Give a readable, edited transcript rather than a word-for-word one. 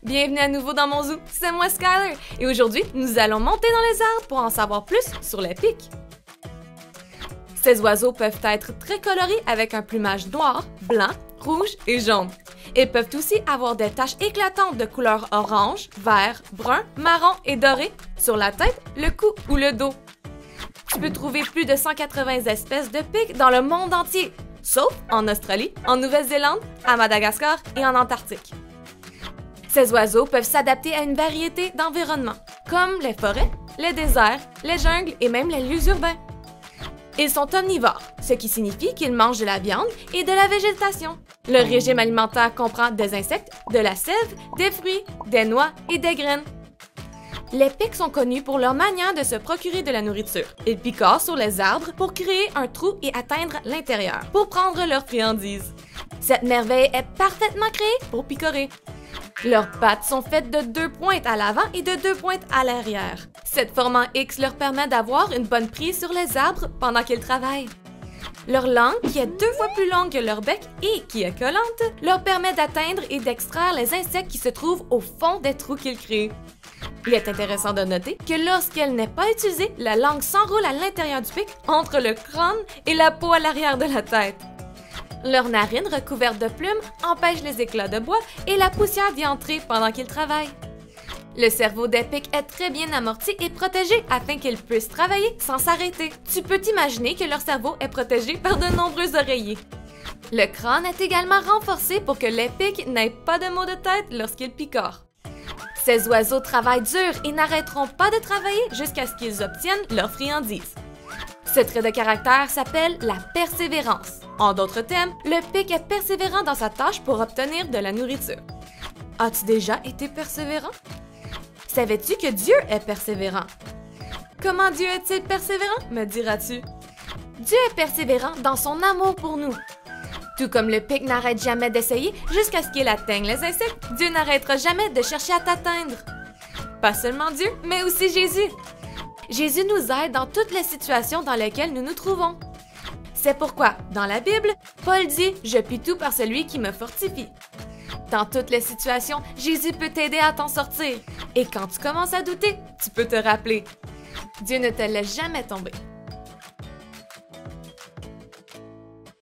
Bienvenue à nouveau dans mon zoo, c'est moi Skyler, et aujourd'hui, nous allons monter dans les arbres pour en savoir plus sur les pics. Ces oiseaux peuvent être très colorés avec un plumage noir, blanc, rouge et jaune. Ils peuvent aussi avoir des taches éclatantes de couleurs orange, vert, brun, marron et doré sur la tête, le cou ou le dos. Tu peux trouver plus de 180 espèces de pics dans le monde entier, sauf en Australie, en Nouvelle-Zélande, à Madagascar et en Antarctique. Ces oiseaux peuvent s'adapter à une variété d'environnements, comme les forêts, les déserts, les jungles et même les lieux urbains. Ils sont omnivores, ce qui signifie qu'ils mangent de la viande et de la végétation. Leur régime alimentaire comprend des insectes, de la sève, des fruits, des noix et des graines. Les pics sont connus pour leur manière de se procurer de la nourriture. Ils picorent sur les arbres pour créer un trou et atteindre l'intérieur, pour prendre leurs friandises. Cette merveille est parfaitement créée pour picorer. Leurs pattes sont faites de 2 pointes à l'avant et de 2 pointes à l'arrière. Cette forme en X leur permet d'avoir une bonne prise sur les arbres pendant qu'ils travaillent. Leur langue, qui est 2 fois plus longue que leur bec et qui est collante, leur permet d'atteindre et d'extraire les insectes qui se trouvent au fond des trous qu'ils créent. Il est intéressant de noter que lorsqu'elle n'est pas utilisée, la langue s'enroule à l'intérieur du pic, entre le crâne et la peau à l'arrière de la tête. Leurs narines recouvertes de plumes empêchent les éclats de bois et la poussière d'y entrer pendant qu'ils travaillent. Le cerveau des pics est très bien amorti et protégé afin qu'ils puissent travailler sans s'arrêter. Tu peux t'imaginer que leur cerveau est protégé par de nombreux oreillers. Le crâne est également renforcé pour que les pics n'aient pas de maux de tête lorsqu'ils picorent. Ces oiseaux travaillent dur et n'arrêteront pas de travailler jusqu'à ce qu'ils obtiennent leurs friandises. Ce trait de caractère s'appelle la persévérance. En d'autres termes, le pic est persévérant dans sa tâche pour obtenir de la nourriture. As-tu déjà été persévérant? Savais-tu que Dieu est persévérant? Comment Dieu est-il persévérant, me diras-tu? Dieu est persévérant dans son amour pour nous. Tout comme le pic n'arrête jamais d'essayer jusqu'à ce qu'il atteigne les insectes, Dieu n'arrêtera jamais de chercher à t'atteindre. Pas seulement Dieu, mais aussi Jésus. Jésus nous aide dans toutes les situations dans lesquelles nous nous trouvons. C'est pourquoi, dans la Bible, Paul dit « Je puis tout par celui qui me fortifie ». Dans toutes les situations, Jésus peut t'aider à t'en sortir. Et quand tu commences à douter, tu peux te rappeler. Dieu ne te laisse jamais tomber.